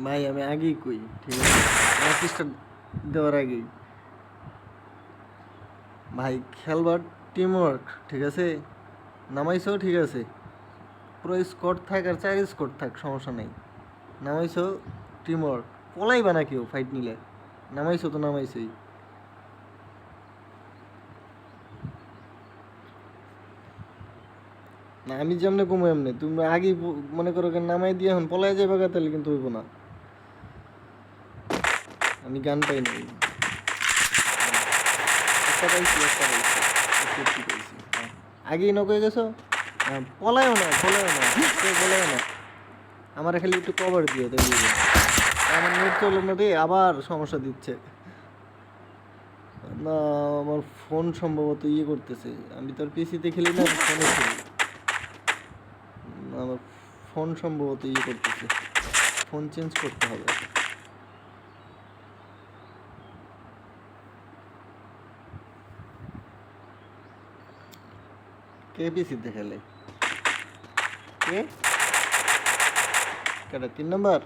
ভাই আমি আগেই কই, ঠিক আছে, ম্যাচটা দেওয়ার আগেই ভাই খেলবার টিম ওয়ার্ক, ঠিক আছে, নামাইছো ঠিক আছে, পুরো স্কোর থাক আর 4 স্কোর থাক সমস্যা নেই, নামাইছো টিম ওয়ার্ক, পলাইবা না কেউ ফাইট নিলে, নামাইছো তো নামাইছোই। না আমি যেমনে কমো এমনি, তুমি আগেই মনে করো নামাই দিয়ে এখন পলাই যাবে গা, তাহলে কিন্তু হইব না। আমি গান পাই নাই, একটা পাইছি একটা পাইছি, সত্যি পাইছি, হ্যাঁ। আগেই নক হয়ে গেছো, পলায়ও না পলায়ও না, কেউ পলায়ও না, আমার খালি একটু কভার দিও তাই, আমার নেট চলে না রে, আবার সমস্যা দিচ্ছে। না আমার ফোন সম্ভবত ইয়ে করতেছে, আমি তোর পিসিতে খেলি না, ফোনে খেলি। আমার ফোন সম্ভবত ইয়ে করতেছে, ফোন চেঞ্জ করতে হবে। কে পিসিতে খেলে? কে কেটা 3 নাম্বার?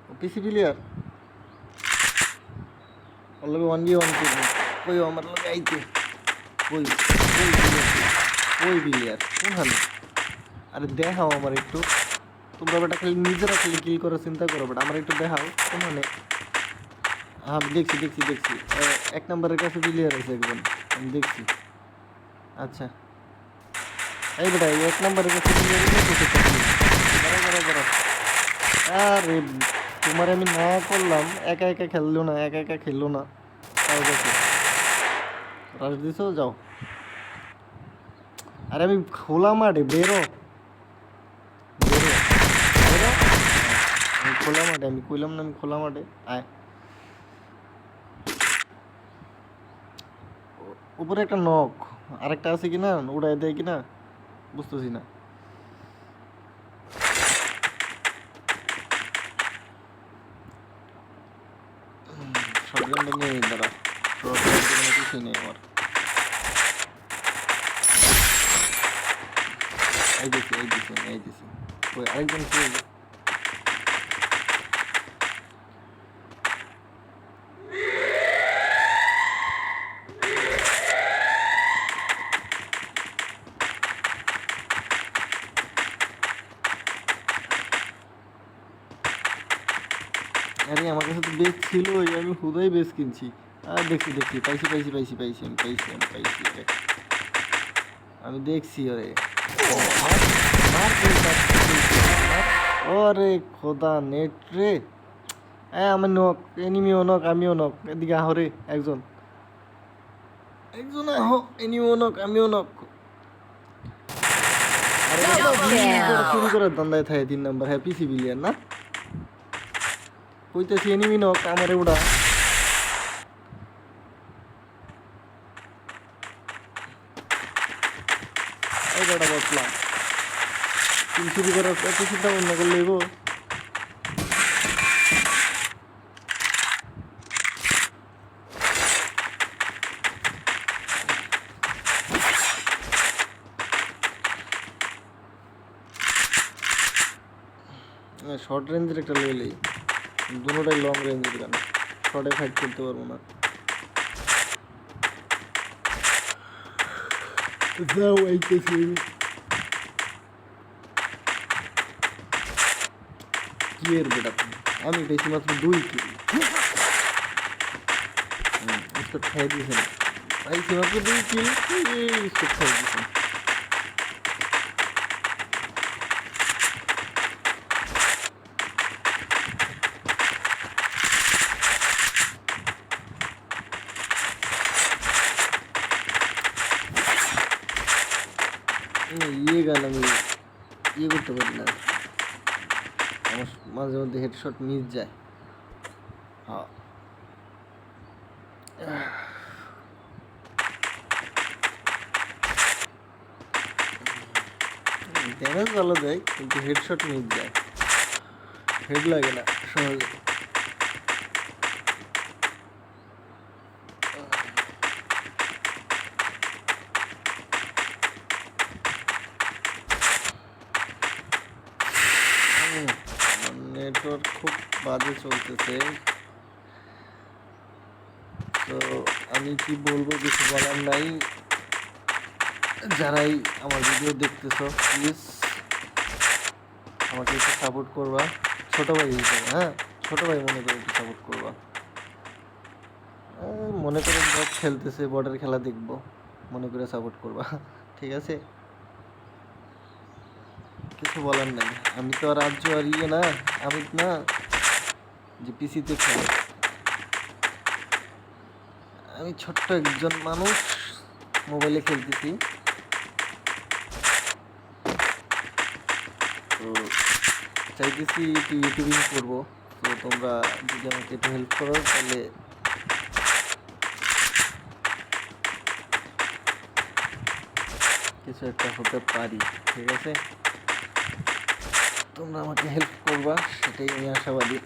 ও পিসি প্লেয়ার, ওর লগে 1v1 করবো, কই আমার লগে আইতে, কই কই বিলিয়ার কোনখানে? আরে দেখাও আমার একটু, তোমরা বেটা খালি নিজেরা খালি কিল করার চিন্তা করো, বেটা আমার একটু দেখাও কোনখানে। হ্যাঁ দেখছি দেখছি দেখছি, 1 নাম্বারের কাছে বিলিয়ার আছে একজন, আমি দেখছি। আচ্ছা এই বেটা এই 1 নাম্বারের কাছে বিলিয়ার আছে, দাঁড়াও দাঁড়াও দাঁড়াও, আরে তোমার আমি না করলাম, একা একা খেললো না, একা একা খেললো না, তাও দেখো রাশ দিছো, যাও। আরে আমি খোলা মাঠে, বেরো বেরো বেরো, আমি খোলা মাঠে, আমি কইলাম না আমি খোলা মাঠে, আয়। উপরে একটা নখ, আরেকটা আছে কিনা, উড়াই দেয় কিনা বুঝতেছি না। শটগানটা নিয়ে দাঁড়া, শটগান কোনো কিছুই নেই আমার, এই দিছি এই দিছি এই দিছি, ওই আরেকজন কে? আরে আমার কাছে তো বেস ছিল, আমি হুদাই বেস কিনছি। আর দেখছি দেখছি, পাইছি পাইছি পাইছি পাইছি আমি পাইছি আমি পাইছি রে, আমি দেখছি ওরে, মার, মার, ওরে খোদা নেট রে, আমার নক, এনিমিও নক আমিও নক, এদিকে আহরে একজন, একজন আহ, এনিমিও নক আমিও নক। আরে চুরি করার ধান্দায় থাকে 3 নাম্বার, হ্যাঁ পিসি বিলিয়ার না, কইতেছি এনিমি নক আমারে উড়া। এই বেটা বসলাম, চুরি করার এত চিন্তা ভাবনা করলে গো। শর্ট রেঞ্জের একটা লইলেই, দুটোটাই লং রেঞ্জের গান, শর্টে ফাইট করতে পারবো না। যাও আইতেছি কি এর বেটা, আমি পেয়েছি মাত্র 2 কিল, স্কোর খাই দিয়েছে না, পাইছি মাত্র 2 কিল, স্কোর খাই দিয়েছে। ইয়ে গান আমি ইয়ে করতে পারি না, আমার মাঝে মধ্যে হেডশট মিস যায়। হ্যাঁ ড্যামেজ ভালো দেয় কিন্তু হেডশট মিস যায়, হেড লাগে না সহজে। নেটওয়ার্ক খুব বাজে চলতেছে। তো আমি কি বলবো, কিছু বলার নাই। যারাই আমার ভিডিও দেখতেছো প্লিজ আমাকে একটু সাপোর্ট করবা, ছোট ভাই হিসেবে। হ্যাঁ, ছোট ভাই মনে করে একটু সাপোর্ট করবা। মনে করে বট খেলতেছে, বটের খেলা দেখবো মনে করে সাপোর্ট করবা। ঠিক আছে, কিছু বলার নাই। আমি তো আর রাজ্য আর ইয়ে না, আমি না যে পিসিতে খেলে। আমি ছোট্ট একজন মানুষ, মোবাইলে খেলতেছি। তো চাইতেছি একটু ইউটিউবিং করবো। তো তোমরা যদি আমাকে একটু হেল্প করো তাহলে কিছু একটা হতে পারি। ঠিক আছে, তোমরা আমাকে হেল্প করবা, সেটাই আমি আশাবাদী।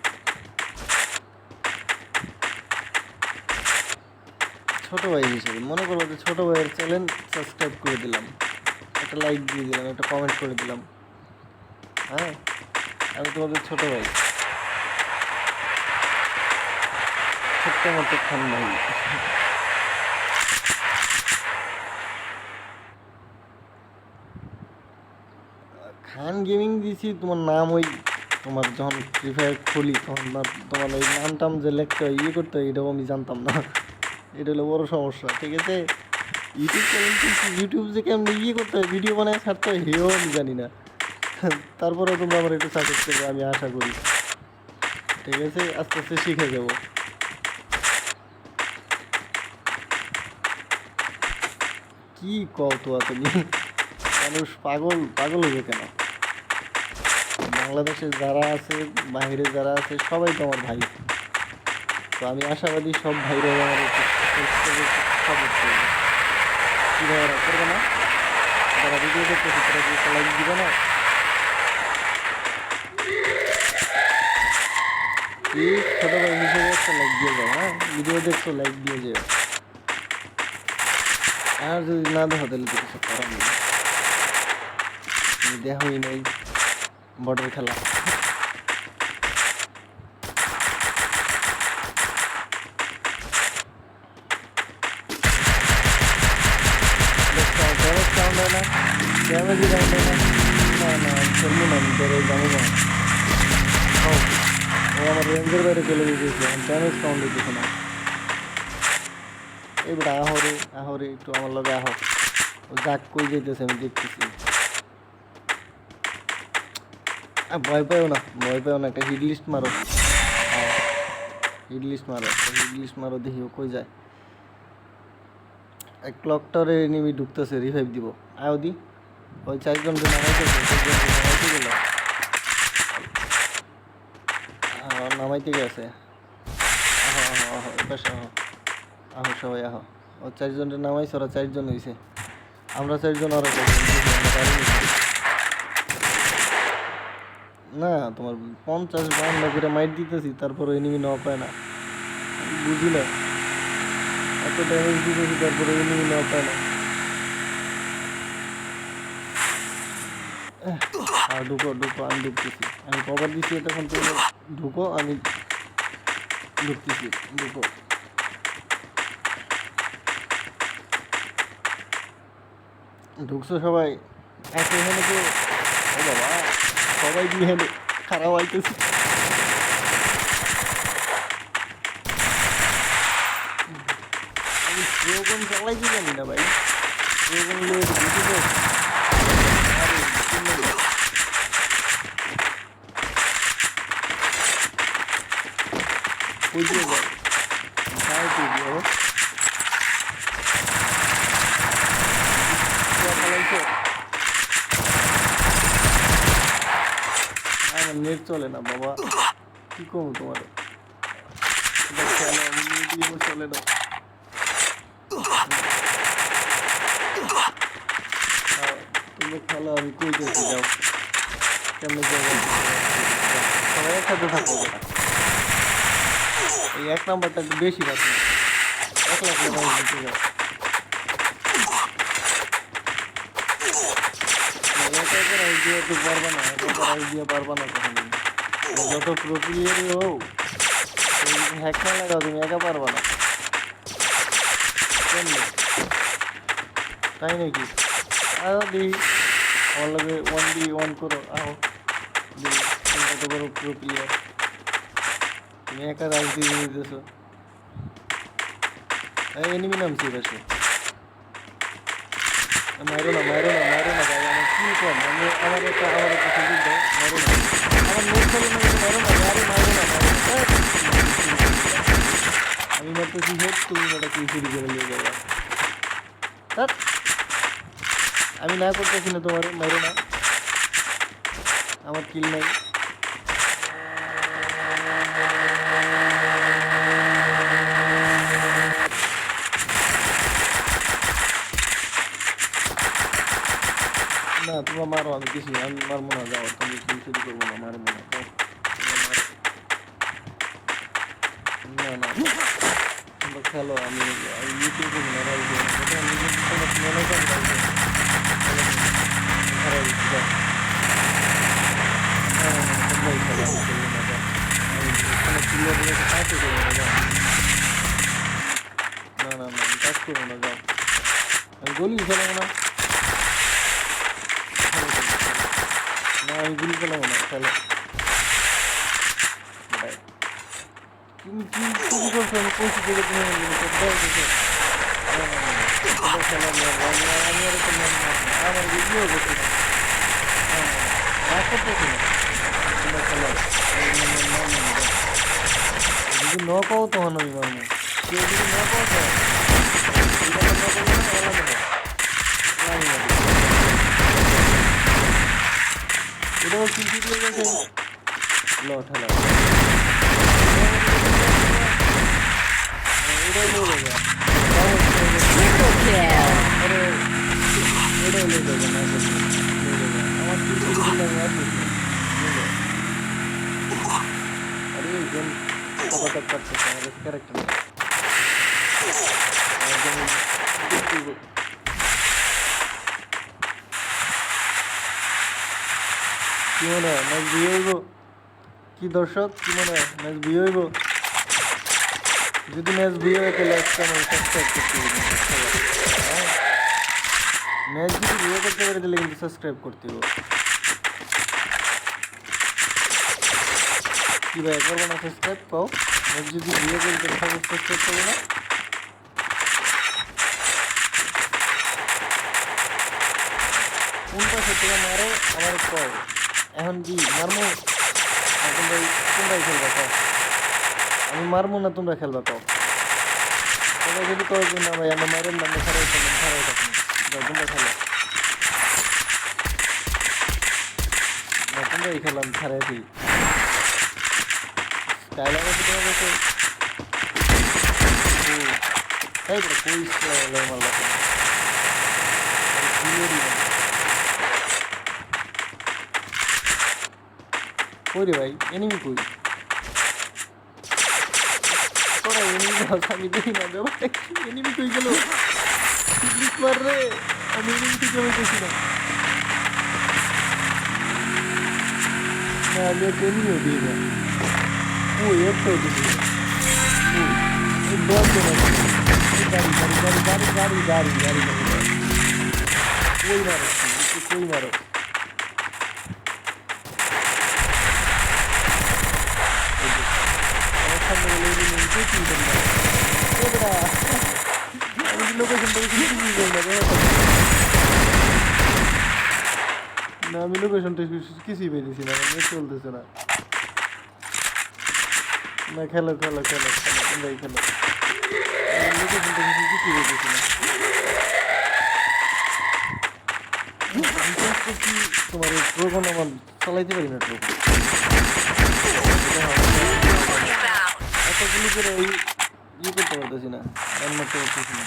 ছোট ভাই হিসেবে মনে করো যে ছোট ভাইয়ের চ্যানেল সাবস্ক্রাইব করে দিলাম, একটা লাইক দিয়ে দিলাম, একটা কমেন্ট করে দিলাম। হ্যাঁ, আমি তোমাদের ছোট ভাই, ছোট্ট মতো খান ভাই। খান গেমিং দিছি, তোমার নাম ওই তোমার যখন ফ্রি ফায়ার খুলি তখন তোমার ওই নাম টাম যে লিখতে হয় ইয়ে করতে হয় এটাও আমি জানতাম না। এটা হলো বড় সমস্যা। ঠিক আছে, ইউটিউব চ্যানেল কিন্তু ইউটিউব যে কেমন ইয়ে করতে হয়, ভিডিও বানায় ছাড়তে হয়, হেও আমি জানি না। তারপরে তোমরা আমার একটু সাপোর্ট করবে আমি আশা করি। ঠিক আছে, আস্তে আস্তে শিখে যাবো। কি কও তো তুমি, মানুষ পাগল পাগল হবে কেন? বাংলাদেশে যারা আছে, বাইরে যারা আছে, সবাই তো আমার ভাই। তো আমি আশাবাদী সব ভাইরাই আমার সাপোর্ট করবে। কী ভাইয়ারা করবে না? যারা ভিডিও দেখতেছে তারা কি লাইক দিবে না? প্লিজ ছোটো ভাই হিসেবে একটা লাইক দিয়ে যাও। হ্যাঁ, ভিডিও দেখছো লাইক দিয়ে যাও। আর যদি না দেখো তাহলে তো কিছু করার নেই। দেখোই নাই বর্ডার খেলা। ড্যামেজই রাউন্ড হয় না। না না, খেলবো না, আমি ধরে যাবো না। ও আমার রেঞ্জের বাইরে চলে গেছে, ড্যামেজ কাউন্ট হইতেছে না। এইবার আহরে আহরে একটু আমার লগে আহ। ও যাক কই যাইতেছে আমি দেখতেছি। ভয় পাইও না, ভয় পাইও না, একটা হিট লিস্ট মারো। হিট লিস্ট মারো, হিট লিস্ট মারো, দেখি ও কই যায়। এক ক্লকটারে এনিমি ঢুকতেছে, রিভাইভ দিব। আয়ো দি, ওই চারজনকে নামাইতে গেল, নামাইতে গেছে। আহ আহ আহ এপাশে আহ, আহ সবাই আহ। ও চারজনের নামাইছে, ওরা চারজন হয়েছে, আমরা চারজন, ওরা না। তোমার 50-52 করে মাইট দিতেছি, তারপর এনিমি নেওয়া পায় না। বুঝি না, এত ড্যামেজ দিতেছি তারপরে এনিমি নেওয়া পায় না। আর ঢুকো ঢুকো, আমি ঢুকতেছি, আমি কভার দিচ্ছি, তখন তুমি ঢুকো, আমি ঢুকতেছি, ঢুকো। ঢুকছো সবাই? আছে এখানে তো? ও বাবা, সবাই দিয়ে খারাপ আইতেছি। আমি প্রোগ্রাম চালাইছি জানি না ভাই, প্রোগ্রাম লিয়ে বুঝি তো। আরে ওই দিয়ে যায়, তাই তো দিও চালাইছো। আমার নেট চলে না বাবা, কি করবো তোমার? চলে না, তুমি খেলো, আমি কই যেতে যাও, কেমন জায়গায় সবাই একসাথে থাকবো। এই এক নাম্বারটা একটু বেশি রাখো, 1 লাখ দিতে যাও। আইডিয়া তো পারবা না, আইডিয়া পারবা না কখনো। যত প্রো প্লেয়ারই হোক হ্যাক না লাগাও তুমি একা পারবা না কেমনে তাই নাকি আরো দিই আমার লগে 1v1 করো আও দিই তুমি কত বড় প্রো প্লেয়ার তুমি একা রাজ দিয়ে দিতেছো এই এনিমি নামছি পাশে মারো না ভাই আমার কি কম আমার একটা সুযোগ দাও মারো না আমার নেট চলে না মারো না আমি মারতেছি হেড তুমি ওটা কি শুরু করে নিয়ে যাবা আমি না করতেছি না তোমার মারো না আমার কিল নাই না তোমরা মারো আমি কিছু আমি মারবো না যাও তুমি কিল শুরু করবো না মারবো না না না তোমরা খেলো আমি ইউটিউবে না আমি কাজ করবো না যাও আমি গলি খেলাবো না আমি গুলি খেলাবো না খেলো তুমি কি শুরু করছো আমি পৌঁছে থেকে তুমি আমার ভিডিও করছি না যদি ন পাও তখন আমি মারবো কেউ যদি ন পাও তো এটাও কিন্তু গেছে ঠেলা এটাই নিয়ে যাবে এটাই নিয়ে যাবে না আমার আরে গেম কথা করতেছে আমাদের ক্যারেক্টার কি মনে হয় ম্যাচ বিয়ে হইব কি দর্শক কি মনে হয় ম্যাচ বিয়ে হইব যদি ম্যাচ বিয়ে হয় তাহলে একটা আমি সাবস্ক্রাইব করতে হবে ম্যাচ যদি বিয়ে করতে পারে তাহলে কিন্তু সাবস্ক্রাইব করতে হবে কি ভাই করবো না সাবস্ক্রাইব পাও ম্যাচ যদি বিয়ে করি তাহলে সাবস্ক্রাইব করতে হবে না কোনটা সত্যি মারো আমার কও এখন কি মারমো তোমরাই খেলবা কও আমি মারমো না তোমরা খেলবা কও তোমরা যদি কও না ভাই আমরা মারেন না খারাই থাকুন তোমরা খেলো না তোমরাই খেলাম খারাই দিই স্টাইল আছে তোমার কাছে তাই তো কই স্টাইল মারলা কই রে ভাই এনিমি কই তোরা এনিমি আমি দেখি না রে ভাই এনিমি কই গেল প্লিজ মার রে আমি এনিমি থেকে দেখি না আমি এনিমিও দিই না ও এত দিই এই বল তো গাড়ি কই মারো না আমি লোকেশনটা কিছুই পেয়েছি না চলতেছে না না খেলো তোমরাই খেলো লোকেশনটা কিছুই পেয়েছি না তোমার এই প্রোগ্রাম আমার চালাইতে পারি না এতগুলি করে ওই করতে পারতেছি না রান্না করতে পারতেছি না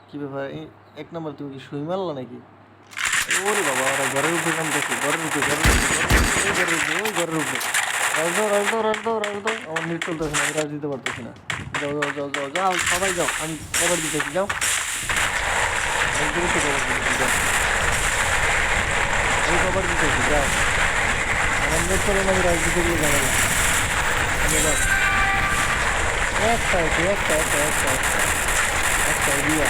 কি ব্যাপার এক নম্বর তুমি কি সুই মারলা নাকি ওরে বাবা, ওরা ঘরের উপরে নামতেছে, ঘরের উপরে, ঘরের উপরে, ঘরের উপরে, ওই ঘরের উপরে। রাজ দাও, রাজ দাও, রাজ দাও, রাজ দাও। আমার নেট চলতেছে না, আমি রাজ দিতে পারতেছি না। যাও, যাও, যাও, যাও, যাও, সবাই যাও, আমি কভার দিতেছি, যাও। একদমই তো কভার দিতেছি, যাও। আমি কভার দিতেছি, যাও। আমার নেট চলে না, আমি রাজ দিতে গিয়ে ঝামেলা। আমি যাও। একটা আছে, একটা, একটা, একটা, একটা, একটা, দিয়া।